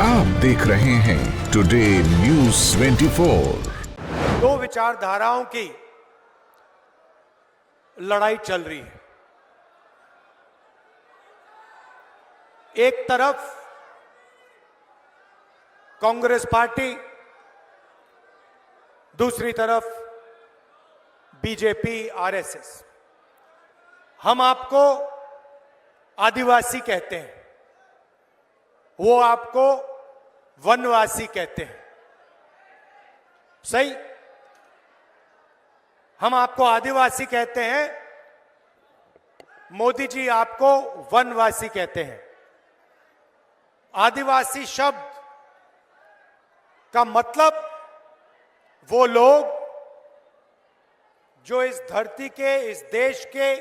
आप देख रहे हैं टुडे न्यूज़ 24। दो विचारधाराओं की लड़ाई चल रही है। एक तरफ कांग्रेस पार्टी, दूसरी तरफ बीजेपी, आरएसएस। हम आपको आदिवासी कहते हैं, वो आपको वनवासी कहते हैं। सही? हम आपको आदिवासी कहते हैं, मोदी जी आपको वनवासी कहते हैं। आदिवासी शब्द का मतलब वो लोग जो इस धरती के, इस देश के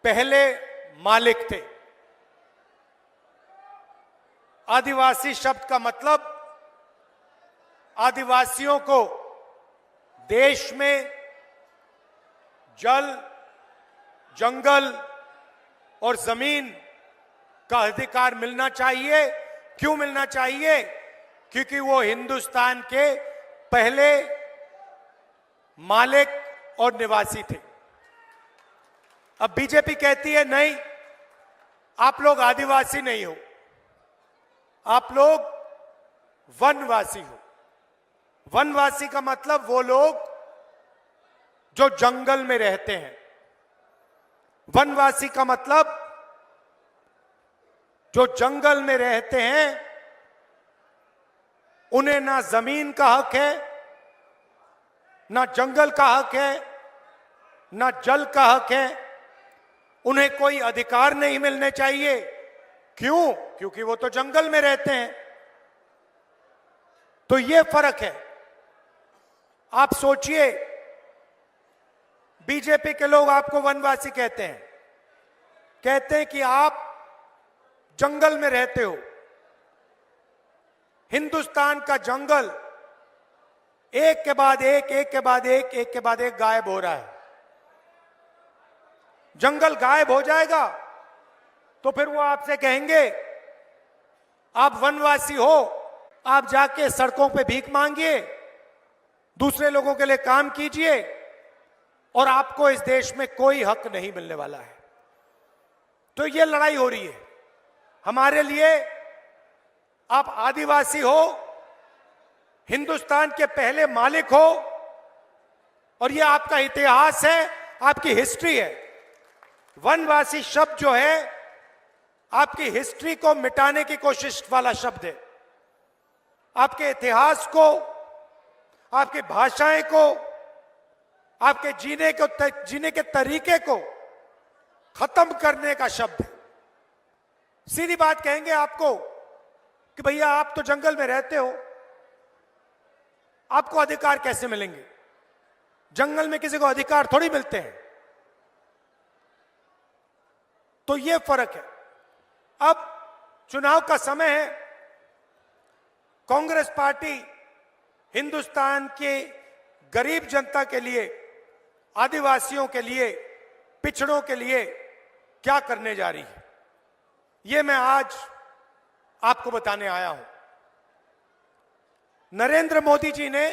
पहले मालिक थे। आदिवासी शब्द का मतलब आदिवासियों को देश में जल, जंगल और जमीन का अधिकार मिलना चाहिए। क्यों मिलना चाहिए? क्योंकि वो हिंदुस्तान के पहले मालिक और निवासी थे। अब बीजेपी कहती है नहीं, आप लोग आदिवासी नहीं हो, आप लोग वनवासी हो। वनवासी का मतलब वो लोग जो जंगल में रहते हैं। वनवासी का मतलब जो जंगल में रहते हैं, उन्हें ना जमीन का हक है, ना जंगल का हक है, ना जल का हक है। उन्हें कोई अधिकार नहीं मिलने चाहिए। क्यों? क्योंकि वो तो जंगल में रहते हैं। तो ये फर्क है। आप सोचिए, बीजेपी के लोग आपको वनवासी कहते हैं कि आप जंगल में रहते हो। हिंदुस्तान का जंगल एक के बाद एक गायब हो रहा है। जंगल गायब हो जाएगा तो फिर वो आपसे कहेंगे आप वनवासी हो, आप जाके सड़कों पे भीख मांगिए, दूसरे लोगों के लिए काम कीजिए और आपको इस देश में कोई हक नहीं मिलने वाला है। तो ये लड़ाई हो रही है। हमारे लिए आप आदिवासी हो, हिंदुस्तान के पहले मालिक हो, और ये आपका इतिहास है, आपकी हिस्ट्री है। वनवासी शब्द जो है आपकी हिस्ट्री को मिटाने की कोशिश वाला शब्द है। आपके इतिहास को, आपकी भाषाएं को, आपके जीने के तरीके को खत्म करने का शब्द है। सीधी बात कहेंगे आपको कि भैया आप तो जंगल में रहते हो, आपको अधिकार कैसे मिलेंगे? जंगल में किसी को अधिकार थोड़ी मिलते हैं। तो यह फर्क है। अब चुनाव का समय है। कांग्रेस पार्टी हिंदुस्तान के गरीब जनता के लिए, आदिवासियों के लिए, पिछड़ों के लिए क्या करने जा रही है, यह मैं आज आपको बताने आया हूं। नरेंद्र मोदी जी ने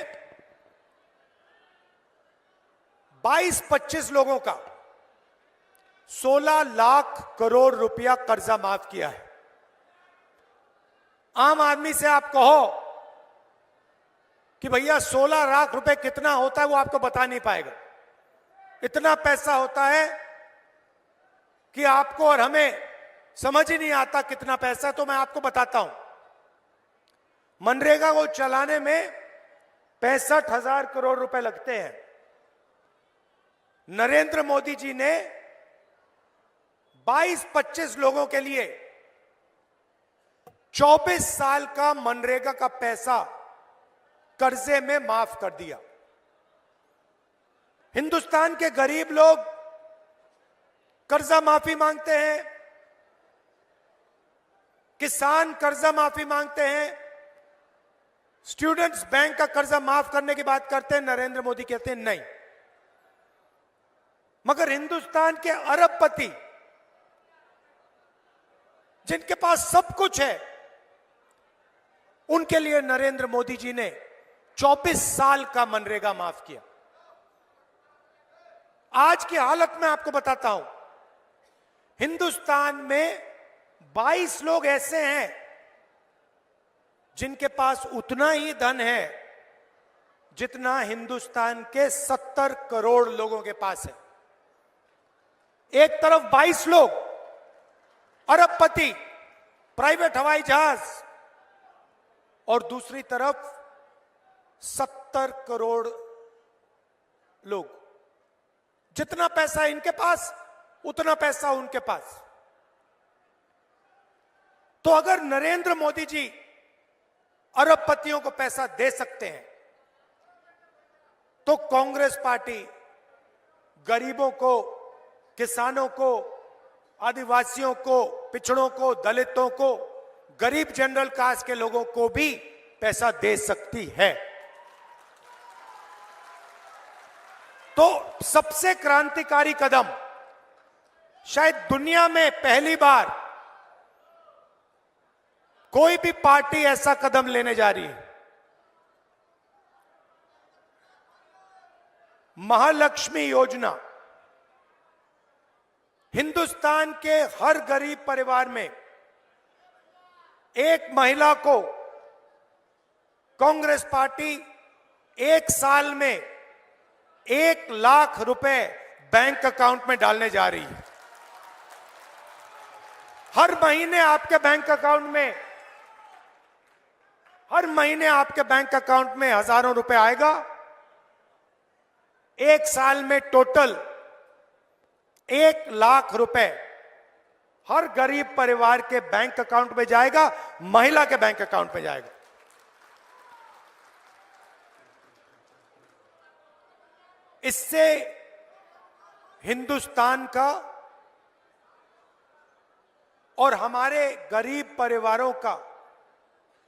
22-25 लोगों का 16 लाख करोड़ रुपया कर्जा माफ किया है। आम आदमी से आप कहो कि भैया 16 लाख रुपए कितना होता है, वो आपको बता नहीं पाएगा। इतना पैसा होता है कि आपको और हमें समझ ही नहीं आता कितना पैसा। तो मैं आपको बताता हूं। मनरेगा को चलाने में 65,000 करोड़ रुपए लगते हैं। नरेंद्र मोदी जी ने 22-25 लोगों के लिए 24 साल का मनरेगा का पैसा कर्जे में माफ कर दिया। हिंदुस्तान के गरीब लोग कर्जा माफी मांगते हैं, किसान कर्जा माफी मांगते हैं, स्टूडेंट्स बैंक का कर्जा माफ करने की बात करते हैं। नरेंद्र मोदी कहते हैं नहीं। मगर हिंदुस्तान के अरबपति जिनके पास सब कुछ है, उनके लिए नरेंद्र मोदी जी ने 24 साल का मनरेगा माफ किया। आज की हालत में आपको बताता हूं, हिंदुस्तान में 22 लोग ऐसे हैं जिनके पास उतना ही धन है जितना हिंदुस्तान के 70 करोड़ लोगों के पास है। एक तरफ 22 लोग अरबपति, प्राइवेट हवाई जहाज, और दूसरी तरफ 70 करोड़ लोग। जितना पैसा इनके पास उतना पैसा उनके पास। तो अगर नरेंद्र मोदी जी अरबपतियों को पैसा दे सकते हैं तो कांग्रेस पार्टी गरीबों को, किसानों को, आदिवासियों को, पिछड़ों को, दलितों को, गरीब जनरल कास्ट के लोगों को भी पैसा दे सकती है। तो सबसे क्रांतिकारी कदम, शायद दुनिया में पहली बार कोई भी पार्टी ऐसा कदम लेने जा रही है। महालक्ष्मी योजना हिंदुस्तान के हर गरीब परिवार में एक महिला को कांग्रेस पार्टी 1 साल में 1 लाख रुपए बैंक अकाउंट में डालने जा रही है। हर महीने आपके बैंक अकाउंट में, हर महीने आपके बैंक अकाउंट में हजारों रुपए आएगा। 1 साल में टोटल 1 लाख रुपए हर गरीब परिवार के बैंक अकाउंट में जाएगा, महिला के बैंक अकाउंट में जाएगा। इससे हिंदुस्तान का और हमारे गरीब परिवारों का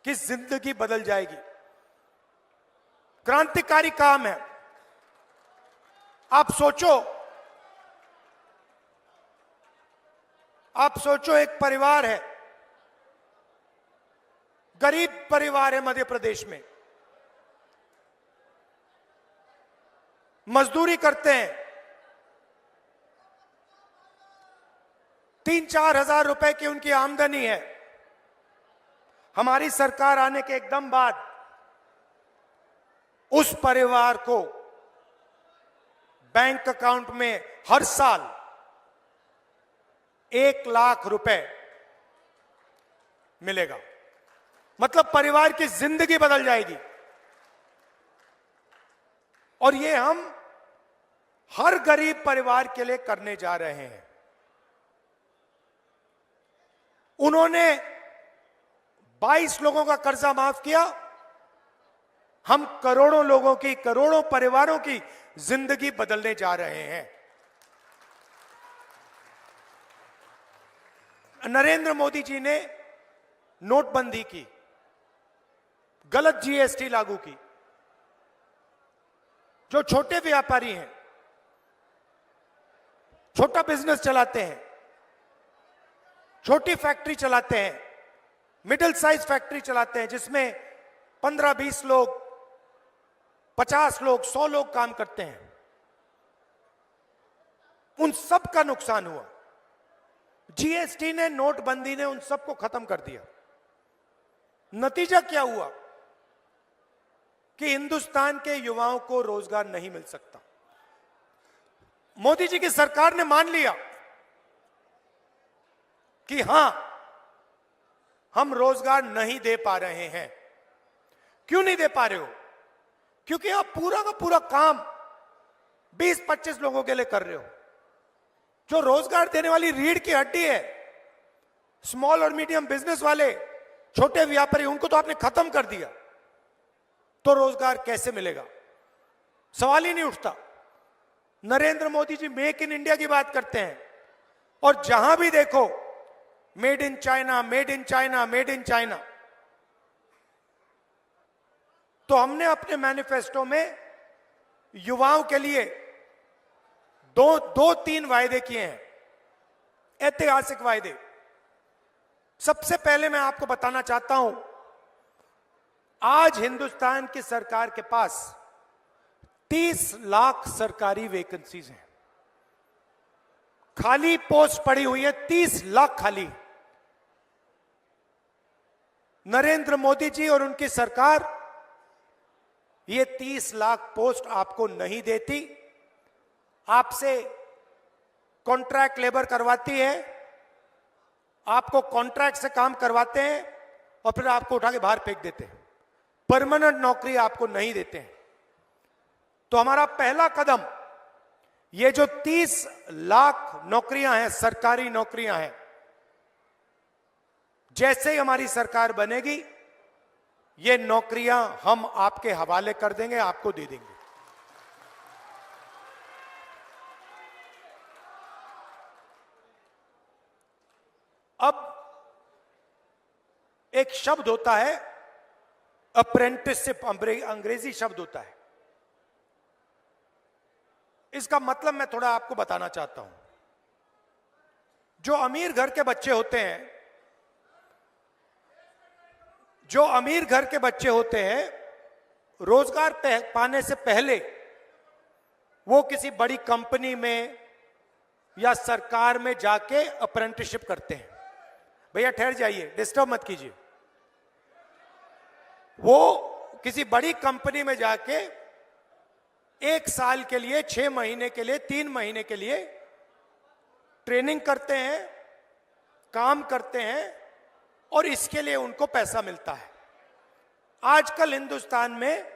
की जिंदगी बदल जाएगी। क्रांतिकारी काम है। आप सोचो एक परिवार है, गरीब परिवार है मध्य प्रदेश में, मजदूरी करते हैं, 3-4 हजार रुपए की उनकी आमदनी है। हमारी सरकार आने के एकदम बाद उस परिवार को बैंक अकाउंट में हर साल 1 लाख रुपए मिलेगा। मतलब परिवार की जिंदगी बदल जाएगी। और ये हम हर गरीब परिवार के लिए करने जा रहे हैं। उन्होंने 22 लोगों का कर्जा माफ किया। हम करोड़ों लोगों की, करोड़ों परिवारों की जिंदगी बदलने जा रहे हैं। नरेंद्र मोदी जी ने नोटबंदी की, गलत जीएसटी लागू की। जो छोटे व्यापारी हैं, छोटा बिजनेस चलाते हैं, छोटी फैक्ट्री चलाते हैं, मिडिल साइज फैक्ट्री चलाते हैं, जिसमें 15-20 लोग, 50 लोग, 100 लोग काम करते हैं, उन सब का नुकसान हुआ। जीएसटी ने, नोटबंदी ने उन सबको खत्म कर दिया। नतीजा क्या हुआ कि हिंदुस्तान के युवाओं को रोजगार नहीं मिल सकता। मोदी जी की सरकार ने मान लिया कि हां, हम रोजगार नहीं दे पा रहे हैं। क्यों नहीं दे पा रहे हो? क्योंकि आप पूरा का पूरा काम 20-25 लोगों के लिए कर रहे हो। जो रोजगार देने वाली रीढ़ की हड्डी है, स्मॉल और मीडियम बिजनेस वाले, छोटे व्यापारी, उनको तो आपने खत्म कर दिया। तो रोजगार कैसे मिलेगा? सवाल ही नहीं उठता। Narendra Modi ji make in India की बात करते हैं, और जहां भी देखो made in China, made in China, made in China. तो हमने अपने मैनिफेस्टो में युवाओं के लिए दो तीन वायदे किए हैं, ऐतिहासिक वायदे। सबसे पहले मैं आपको बताना चाहता हूं आज हिंदुस्तान की सरकार के पास 30 लाख सरकारी वैकेंसीज हैं, खाली पोस्ट पड़ी हुई है 30 लाख खाली। नरेंद्र मोदी जी और उनकी सरकार ये 30 लाख पोस्ट आपको नहीं देती, आपसे कॉन्ट्रैक्ट लेबर करवाती है, आपको कॉन्ट्रैक्ट से काम करवाते हैं और फिर आपको उठा के बाहर फेंक देते हैं, परमानेंट नौकरी आपको नहीं देते हैं। तो हमारा पहला कदम, ये जो 30 लाख नौकरियां हैं, सरकारी नौकरियां हैं, जैसे ही हमारी सरकार बनेगी ये नौकरियां हम आपके हवाले कर देंगे, आपको दे देंगे। अब एक शब्द होता है अप्रेंटिसशिप, अंग्रेजी शब्द होता है, इसका मतलब मैं थोड़ा आपको बताना चाहता हूं। जो अमीर घर के बच्चे होते हैं, जो अमीर घर के बच्चे होते हैं, रोजगार पाने से पहले वो किसी बड़ी कंपनी में या सरकार में जाके अप्रेंटिसशिप करते हैं। भैया ठहर जाइए, डिस्टर्ब मत कीजिए। वो किसी बड़ी कंपनी में जाके 1 साल के लिए, 6 महीने के लिए, 3 महीने के लिए ट्रेनिंग करते हैं, काम करते हैं और इसके लिए उनको पैसा मिलता है। आजकल हिंदुस्तान में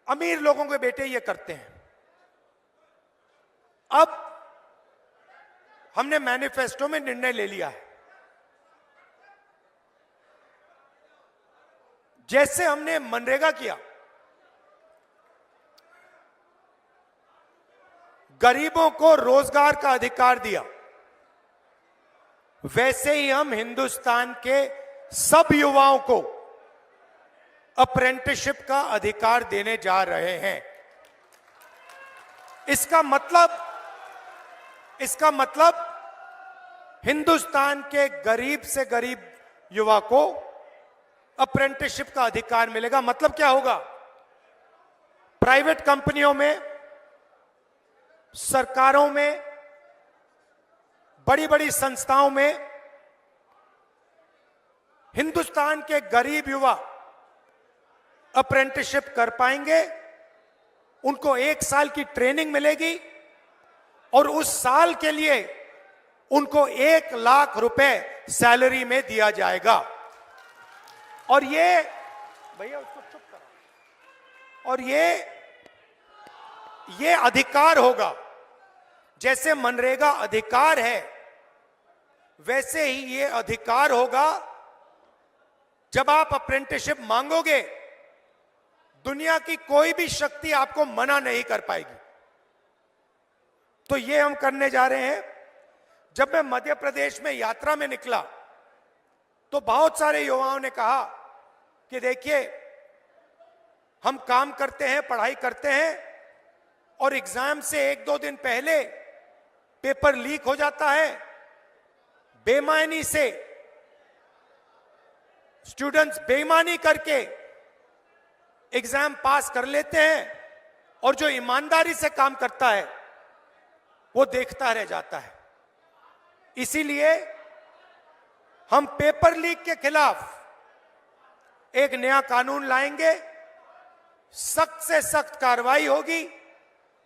अमीर लोगों के बेटे ये करते हैं। अब हमने मैनिफेस्टो में निर्णय ले लिया है, जैसे हमने मनरेगा किया, गरीबों को रोजगार का अधिकार दिया, वैसे ही हम हिंदुस्तान के सब युवाओं को अप्रेंटिसशिप का अधिकार देने जा रहे हैं। इसका मतलब हिंदुस्तान के गरीब से गरीब युवा को अप्रेंटिसशिप का अधिकार मिलेगा। मतलब क्या होगा? प्राइवेट कंपनियों में, सरकारों में, बड़ी बड़ी संस्थाओं में हिंदुस्तान के गरीब युवा अप्रेंटिसशिप कर पाएंगे। उनको 1 साल की ट्रेनिंग मिलेगी और उस साल के लिए उनको 1 लाख रुपए सैलरी में दिया जाएगा। और ये, भैया उसको चुप करो, और ये अधिकार होगा। जैसे मनरेगा अधिकार है, वैसे ही ये अधिकार होगा। जब आप अप्रेंटिसशिप मांगोगे, दुनिया की कोई भी शक्ति आपको मना नहीं कर पाएगी। तो ये हम करने जा रहे हैं। जब मैं मध्य प्रदेश में यात्रा में निकला तो बहुत सारे युवाओं ने कहा कि देखिए, हम काम करते हैं, पढ़ाई करते हैं और एग्जाम से 1-2 दिन पहले पेपर लीक हो जाता है। बेईमानी से स्टूडेंट्स बेईमानी करके एग्जाम पास कर लेते हैं और जो ईमानदारी से काम करता है वो देखता रह जाता है। इसीलिए हम पेपर लीक के खिलाफ एक नया कानून लाएंगे। सख्त से सख्त कार्रवाई होगी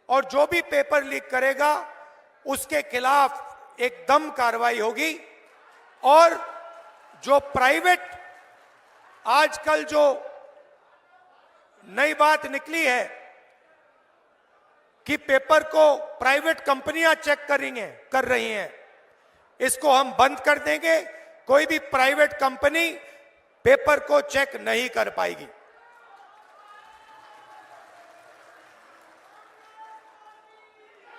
और जो भी पेपर लीक करेगा उसके खिलाफ एकदम कार्रवाई होगी। और जो प्राइवेट, आजकल जो नई बात निकली है कि पेपर को प्राइवेट कंपनियां चेक कर रही हैं, इसको हम बंद कर देंगे। कोई भी प्राइवेट कंपनी पेपर को चेक नहीं कर पाएगी।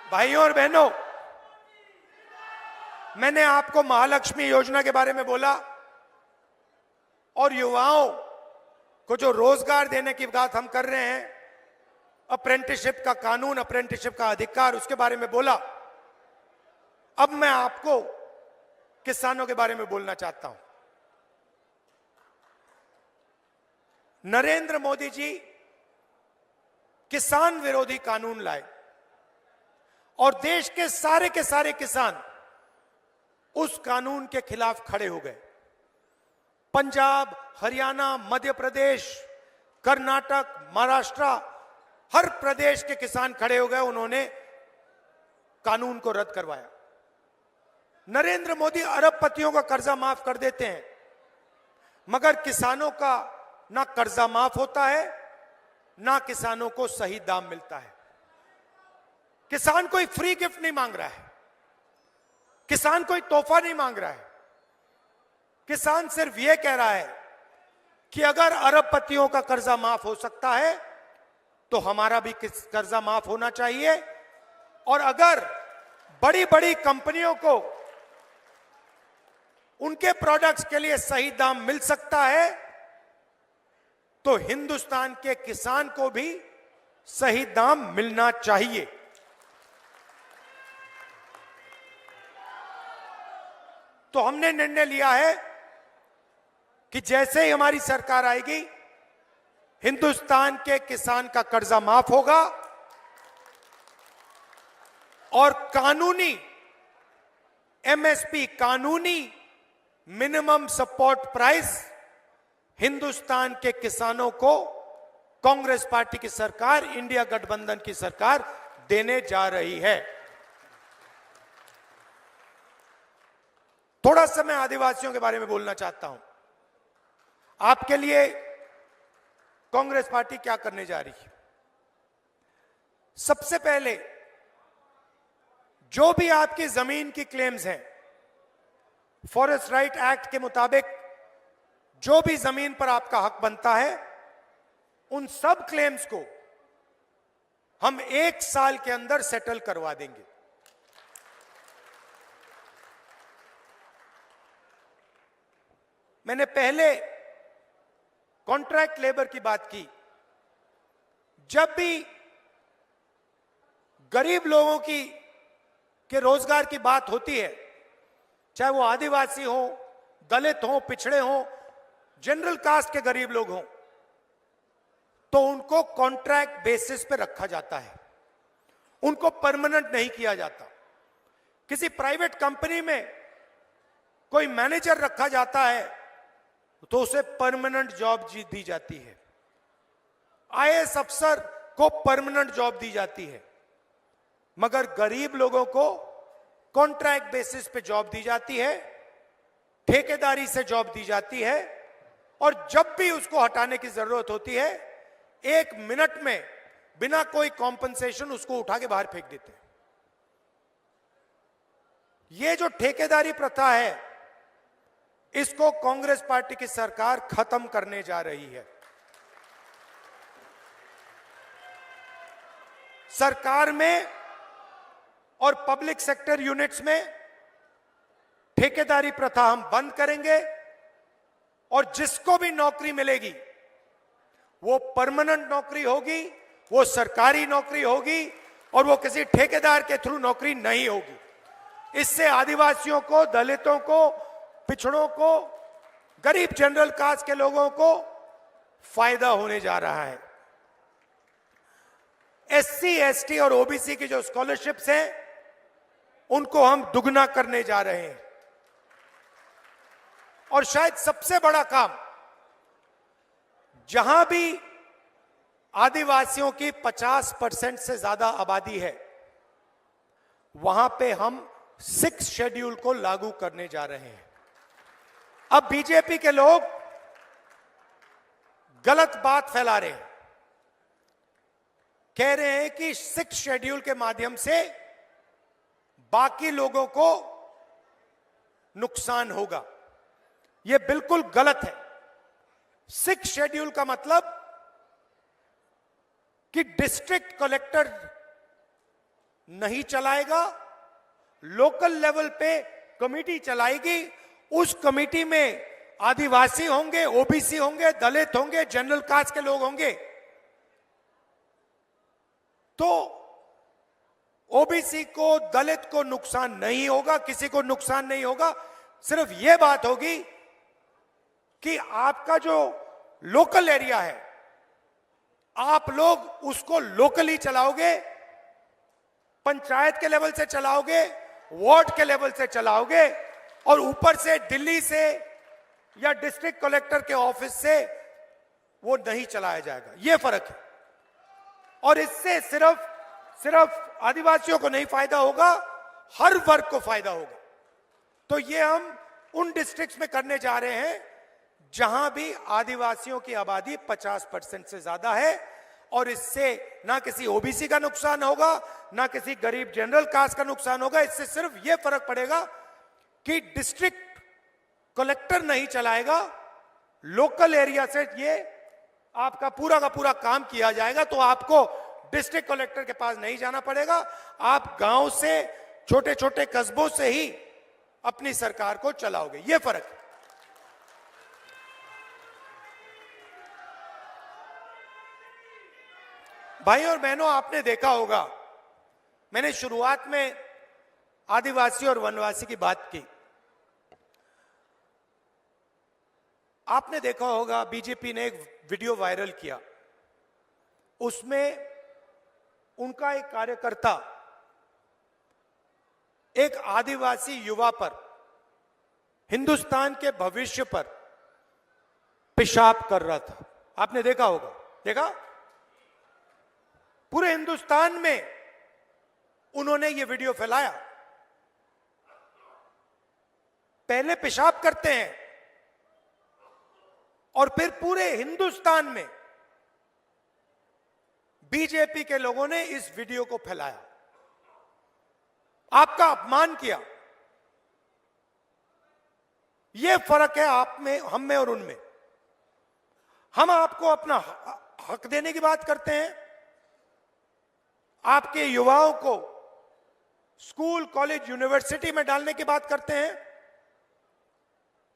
भाइयों और बहनों, मैंने आपको महालक्ष्मी योजना के बारे में बोला और युवाओं को जो रोजगार देने की बात हम कर रहे हैं, अप्रेंटिसशिप का कानून, अप्रेंटिसशिप का अधिकार, उसके बारे में बोला। अब मैं आपको किसानों के बारे में बोलना चाहता हूं। नरेंद्र मोदी जी किसान विरोधी कानून लाए और देश के सारे किसान उस कानून के खिलाफ खड़े हो गए। पंजाब, हरियाणा, मध्य प्रदेश, कर्नाटक, महाराष्ट्र, हर प्रदेश के किसान खड़े हो गए, उन्होंने कानून को रद्द करवाया। नरेंद्र मोदी अरबपतियों का कर्जा माफ कर देते हैं, मगर किसानों का ना कर्जा माफ होता है, ना किसानों को सही दाम मिलता है। किसान कोई फ्री गिफ्ट नहीं मांग रहा है, किसान कोई तोहफा नहीं मांग रहा है। किसान सिर्फ यह कह रहा है कि अगर अरबपतियों का कर्जा माफ हो सकता है तो हमारा भी कर्जा माफ होना चाहिए, और अगर बड़ी बड़ी कंपनियों को उनके प्रोडक्ट्स के लिए सही दाम मिल सकता है तो हिंदुस्तान के किसान को भी सही दाम मिलना चाहिए। तो हमने निर्णय लिया है कि जैसे ही हमारी सरकार आएगी, हिंदुस्तान के किसान का कर्जा माफ होगा और कानूनी एमएसपी, कानूनी मिनिमम सपोर्ट प्राइस हिंदुस्तान के किसानों को कांग्रेस पार्टी की सरकार, इंडिया गठबंधन की सरकार देने जा रही है। थोड़ा सा मैं आदिवासियों के बारे में बोलना चाहता हूं। आपके लिए कांग्रेस पार्टी क्या करने जा रही है। सबसे पहले जो भी आपकी जमीन की क्लेम्स हैं, फॉरेस्ट राइट एक्ट के मुताबिक जो भी जमीन पर आपका हक बनता है, उन सब क्लेम्स को हम 1 साल के अंदर सेटल करवा देंगे। मैंने पहले कॉन्ट्रैक्ट लेबर की बात की। जब भी गरीब लोगों के रोजगार की बात होती है, चाहे वो आदिवासी हो, दलित हो, पिछड़े हो, जनरल कास्ट के गरीब लोग हों, तो उनको कॉन्ट्रैक्ट बेसिस पे रखा जाता है, उनको परमानेंट नहीं किया जाता। किसी प्राइवेट कंपनी में कोई मैनेजर रखा जाता है तो उसे परमानेंट जॉब दी जाती है, आईएएस अफसर को परमानेंट जॉब दी जाती है, मगर गरीब लोगों को कॉन्ट्रैक्ट बेसिस पे जॉब दी जाती है, ठेकेदारी से जॉब दी जाती है, और जब भी उसको हटाने की जरूरत होती है 1 मिनट में बिना कोई कॉम्पनसेशन उसको उठा के बाहर फेंक देते हैं। यह जो ठेकेदारी प्रथा है, इसको कांग्रेस पार्टी की सरकार खत्म करने जा रही है। सरकार में और पब्लिक सेक्टर यूनिट्स में ठेकेदारी प्रथा हम बंद करेंगे, और जिसको भी नौकरी मिलेगी वो परमानेंट नौकरी होगी, वो सरकारी नौकरी होगी, और वो किसी ठेकेदार के थ्रू नौकरी नहीं होगी। इससे आदिवासियों को, दलितों को, पिछड़ों को, गरीब जनरल कास्ट के लोगों को फायदा होने जा रहा है। एससी, एसटी और ओबीसी की जो स्कॉलरशिप्स हैं, उनको हम दुगना करने जा रहे हैं। और शायद सबसे बड़ा काम, जहां भी आदिवासियों की 50% से ज्यादा आबादी है, वहां पे हम 6 शेड्यूल को लागू करने जा रहे हैं। अब बीजेपी के लोग गलत बात फैला रहे हैं, कह रहे हैं कि 6 शेड्यूल के माध्यम से बाकी लोगों को नुकसान होगा। यह बिल्कुल गलत है। 6 शेड्यूल का मतलब कि डिस्ट्रिक्ट कलेक्टर नहीं चलाएगा, लोकल लेवल पे कमेटी चलाएगी। उस कमेटी में आदिवासी होंगे, ओबीसी होंगे, दलित होंगे, जनरल कास्ट के लोग होंगे। तो ओबीसी को, दलित को नुकसान नहीं होगा, किसी को नुकसान नहीं होगा। सिर्फ यह बात होगी कि आपका जो लोकल एरिया है, आप लोग उसको लोकली चलाओगे, पंचायत के लेवल से चलाओगे, वार्ड के लेवल से चलाओगे, और ऊपर से दिल्ली से या डिस्ट्रिक्ट कलेक्टर के ऑफिस से वो नहीं चलाया जाएगा। ये फर्क है। और इससे सिर्फ आदिवासियों को नहीं फायदा होगा, हर वर्ग को फायदा होगा। तो ये हम उन डिस्ट्रिक्ट्स में करने जा रहे हैं जहां भी आदिवासियों की आबादी 50% से ज्यादा है, और इससे ना किसी ओबीसी का नुकसान होगा, ना किसी गरीब जनरल कास्ट का नुकसान होगा। इससे सिर्फ यह फर्क पड़ेगा कि डिस्ट्रिक्ट कलेक्टर नहीं चलाएगा, लोकल एरिया से ये आपका पूरा का पूरा काम किया जाएगा। तो आपको डिस्ट्रिक्ट कलेक्टर के पास नहीं जाना पड़ेगा, आप गांव से, छोटे छोटे कस्बों से ही अपनी सरकार को चलाओगे। यह फर्क है। भाई और बहनों, आपने देखा होगा, मैंने शुरुआत में आदिवासी और वनवासी की बात की। आपने देखा होगा बीजेपी ने एक वीडियो वायरल किया, उसमें उनका एक कार्यकर्ता एक आदिवासी युवा पर, हिंदुस्तान के भविष्य पर पेशाब कर रहा था। आपने देखा होगा, देखा? पूरे हिंदुस्तान में उन्होंने ये वीडियो फैलाया। पहले पेशाब करते हैं और फिर पूरे हिंदुस्तान में बीजेपी के लोगों ने इस वीडियो को फैलाया, आपका अपमान किया। यह फर्क है आप में, हम में और उनमें। हम आपको अपना हक देने की बात करते हैं, आपके युवाओं को स्कूल, कॉलेज, यूनिवर्सिटी में डालने की बात करते हैं,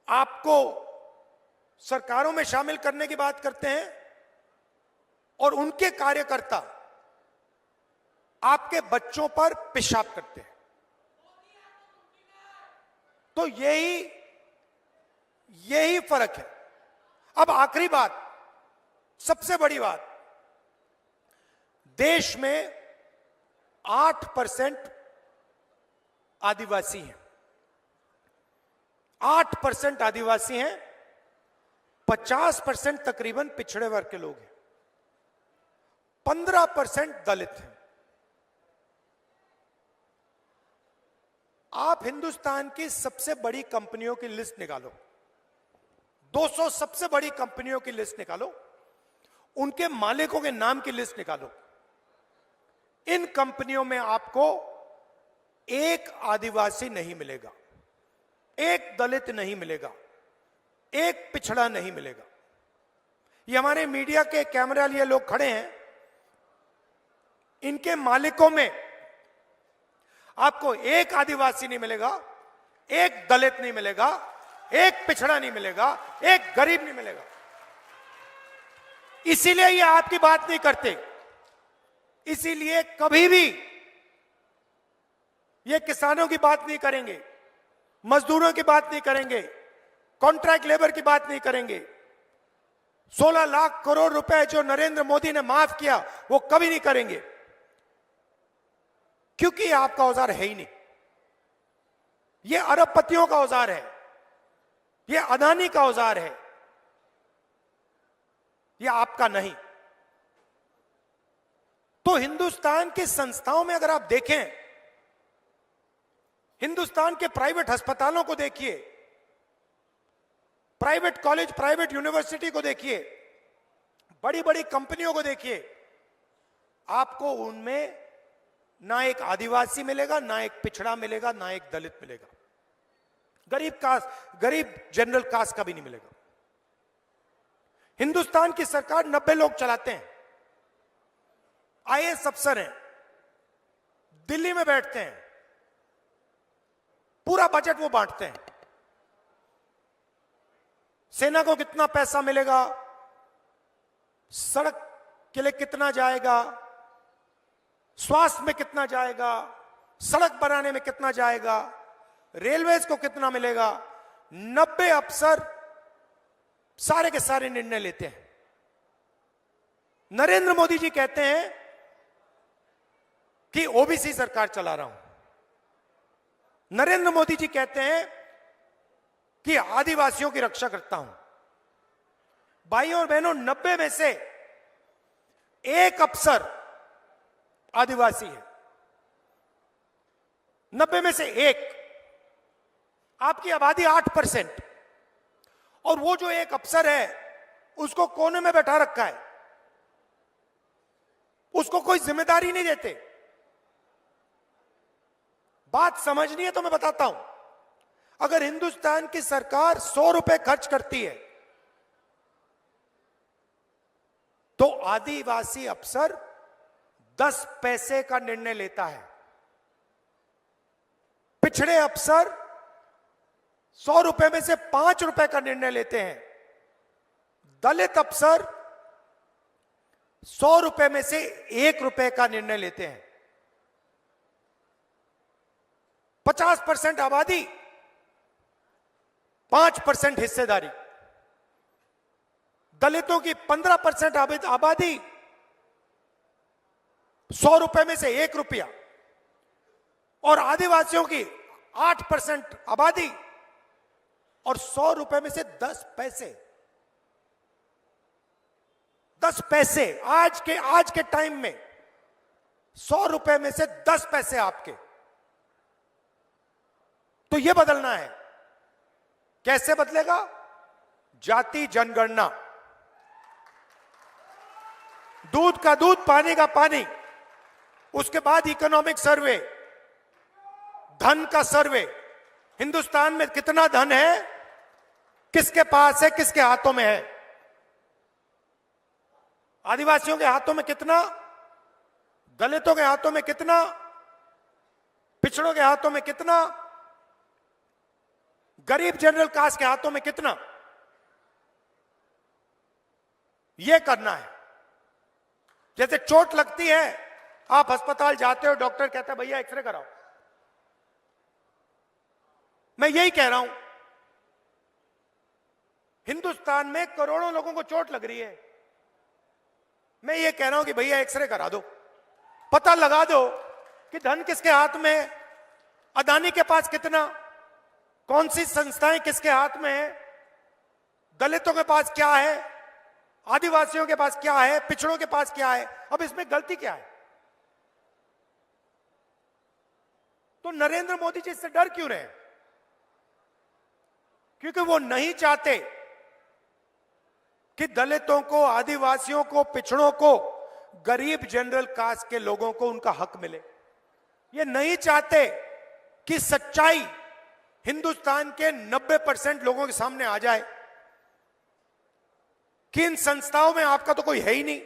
आपको सरकारों में शामिल करने की बात करते हैं, और उनके कार्यकर्ता आपके बच्चों पर पेशाब करते हैं। तो यही फर्क है। अब आखिरी बात, सबसे बड़ी बात, देश में 8% आदिवासी हैं, 8% आदिवासी हैं, 50% तकरीबन पिछड़े वर्ग के लोग हैं, 15% दलित हैं। आप हिंदुस्तान की सबसे बड़ी कंपनियों की लिस्ट निकालो, 200 सबसे बड़ी कंपनियों की लिस्ट निकालो, उनके मालिकों के नाम की लिस्ट निकालो। इन कंपनियों में आपको एक आदिवासी नहीं मिलेगा, एक दलित नहीं मिलेगा, एक पिछड़ा नहीं मिलेगा। ये हमारे मीडिया के कैमरा लिए लोग खड़े हैं, इनके मालिकों में आपको एक आदिवासी नहीं मिलेगा, एक दलित नहीं मिलेगा, एक पिछड़ा नहीं मिलेगा, एक गरीब नहीं मिलेगा। इसीलिए ये आपकी बात नहीं करते, इसीलिए कभी भी ये किसानों की बात नहीं करेंगे, मजदूरों की बात नहीं करेंगे, कॉन्ट्रैक्ट लेबर की बात नहीं करेंगे। 16 लाख करोड़ रुपए जो नरेंद्र मोदी ने माफ किया, वो कभी नहीं करेंगे, क्योंकि ये आपका औजार है ही नहीं। ये अरबपतियों का औजार है, ये अदानी का औजार है, ये आपका नहीं। तो हिंदुस्तान की संस्थाओं में अगर आप देखें, हिंदुस्तान के प्राइवेट अस्पतालों को देखिए, प्राइवेट कॉलेज, प्राइवेट यूनिवर्सिटी को देखिए, बड़ी बड़ी कंपनियों को देखिए, आपको उनमें ना एक आदिवासी मिलेगा, ना एक पिछड़ा मिलेगा, ना एक दलित मिलेगा, गरीब कास्ट, गरीब जनरल कास्ट का भी नहीं मिलेगा। हिंदुस्तान की सरकार 90 लोग चलाते हैं, आईएएस अफसर हैं, दिल्ली में बैठते हैं, पूरा बजट वो बांटते हैं। सेना को कितना पैसा मिलेगा, सड़क के लिए कितना जाएगा, स्वास्थ्य में कितना जाएगा, सड़क बनाने में कितना जाएगा, रेलवेज को कितना मिलेगा, 90 अफसर सारे के सारे निर्णय लेते हैं। नरेंद्र मोदी जी कहते हैं कि ओबीसी सरकार चला रहा हूं। नरेंद्र मोदी जी कहते हैं कि आदिवासियों की रक्षा करता हूं। भाइयों और बहनों, 90 में से एक अफसर आदिवासी है। 90 में से एक। आपकी आबादी 8%, और वो जो एक अफसर है उसको कोने में बैठा रखा है, उसको कोई जिम्मेदारी नहीं देते। बात समझनी है तो मैं बताता हूं। अगर हिंदुस्तान की सरकार 100 रुपए खर्च करती है तो आदिवासी अफसर 10 पैसे का निर्णय लेता है। पिछड़े अफसर 100 रुपए में से 5 रुपए का निर्णय लेते हैं। दलित अफसर 100 रुपए में से 1 रुपए का निर्णय लेते हैं। 50% आबादी, 5% हिस्सेदारी। दलितों की 15% आबादी, 100 रुपए में से 1 रुपया, और आदिवासियों की 8% आबादी और 100 रुपए में से 10 पैसे। 10 पैसे आज के टाइम में 100 रुपए में से 10 पैसे आपके। तो यह बदलना है। कैसे बदलेगा? जाति जनगणना। दूध का दूध, पानी का पानी, उसके बाद इकोनॉमिक सर्वे, धन का सर्वे। हिंदुस्तान में कितना धन है, किसके पास है, किसके हाथों में है। आदिवासियों के हाथों में कितना, दलितों के हाथों में कितना, पिछड़ों के हाथों में कितना, गरीब जनरल कास्ट के हाथों में कितना। यह करना है। जैसे चोट लगती है, आप अस्पताल जाते हो, डॉक्टर कहता है भैया एक्सरे कराओ। मैं यही कह रहा हूं, हिंदुस्तान में करोड़ों लोगों को चोट लग रही है। मैं ये कह रहा हूं कि भैया एक्सरे करा दो, पता लगा दो कि धन किसके हाथ में है, अदानी के पास कितना, कौन सी संस्थाएं किसके हाथ में है, दलितों के पास क्या है, आदिवासियों के पास क्या है, पिछड़ों के पास क्या है। अब इसमें गलती क्या है? तो नरेंद्र मोदी जी इससे डर क्यों रहे? क्योंकि वो नहीं चाहते कि दलितों को, आदिवासियों को, पिछड़ों को, गरीब जनरल कास्ट के लोगों को उनका हक मिले। ये नहीं चाहते कि सच्चाई हिंदुस्तान के 90% लोगों के सामने आ जाए कि इन संस्थाओं में आपका तो कोई है ही नहीं,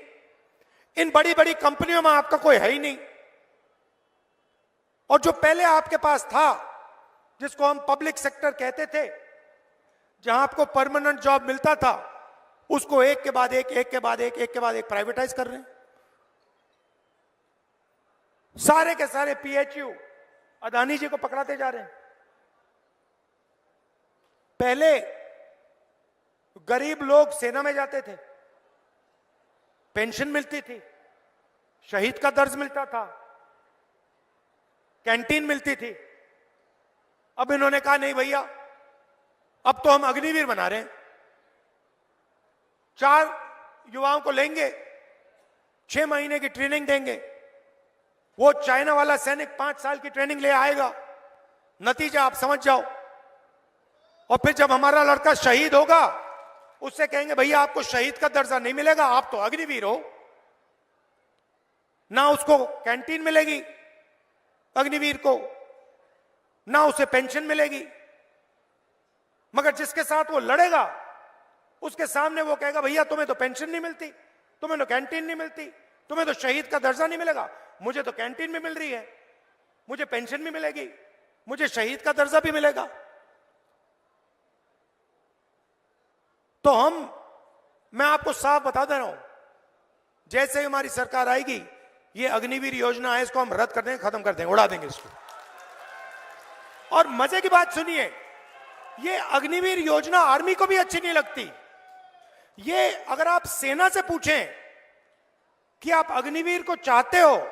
इन बड़ी बड़ी कंपनियों में आपका कोई है ही नहीं, और जो पहले आपके पास था, जिसको हम पब्लिक सेक्टर कहते थे, जहां आपको परमानेंट जॉब मिलता था, उसको एक के बाद एक, एक के बाद एक, एक के बाद एक प्राइवेटाइज कर रहे हैं। सारे के सारे पीएचयू अदानी जी को पकड़ाते जा रहे हैं। पहले गरीब लोग सेना में जाते थे, पेंशन मिलती थी, शहीद का दर्ज मिलता था, कैंटीन मिलती थी। अब इन्होंने कहा नहीं भैया, अब तो हम अग्निवीर बना रहे हैं। 4 युवाओं को लेंगे, 6 महीने की ट्रेनिंग देंगे, वो चाइना वाला सैनिक 5 साल की ट्रेनिंग ले आएगा, नतीजा आप समझ जाओ। और फिर जब हमारा लड़का शहीद होगा, उससे कहेंगे भैया आपको शहीद का दर्जा नहीं मिलेगा, आप तो अग्निवीर हो। ना उसको कैंटीन मिलेगी अग्निवीर को, ना उसे पेंशन मिलेगी, मगर जिसके साथ वो लड़ेगा उसके सामने वो कहेगा भैया तुम्हें तो पेंशन नहीं मिलती, तुम्हें तो कैंटीन नहीं मिलती, तुम्हें तो शहीद का दर्जा नहीं मिलेगा। मुझे तो कैंटीन भी मिल रही है, मुझे पेंशन भी मिलेगी, मुझे शहीद का दर्जा भी मिलेगा। तो मैं आपको साफ बता दे रहा हूं, जैसे ही हमारी सरकार आएगी, ये अग्निवीर योजना है, इसको हम रद्द कर देंगे, खत्म कर देंगे, उड़ा देंगे इसको। और मजे की बात सुनिए, ये अग्निवीर योजना आर्मी को भी अच्छी नहीं लगती। ये अगर आप सेना से पूछें कि आप अग्निवीर को चाहते हो,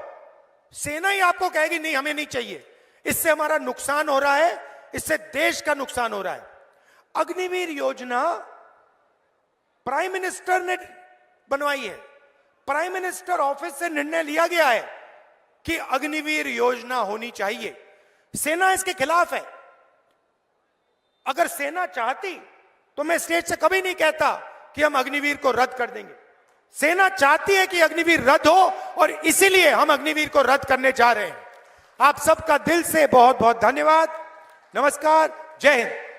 सेना ही आपको कहेगी नहीं हमें नहीं चाहिए, इससे हमारा नुकसान हो रहा है, इससे देश का नुकसान हो रहा है। अग्निवीर योजना प्राइम मिनिस्टर ने बनवाई है, प्राइम मिनिस्टर ऑफिस से निर्णय लिया गया है कि अग्निवीर योजना होनी चाहिए। सेना इसके खिलाफ है। अगर सेना चाहती तो मैं स्टेज से कभी नहीं कहता कि हम अग्निवीर को रद्द कर देंगे। सेना चाहती है कि अग्निवीर रद्द हो और इसीलिए हम अग्निवीर को रद्द करने जा रहे हैं। आप सबका दिल से बहुत बहुत धन्यवाद। नमस्कार, जय हिंद।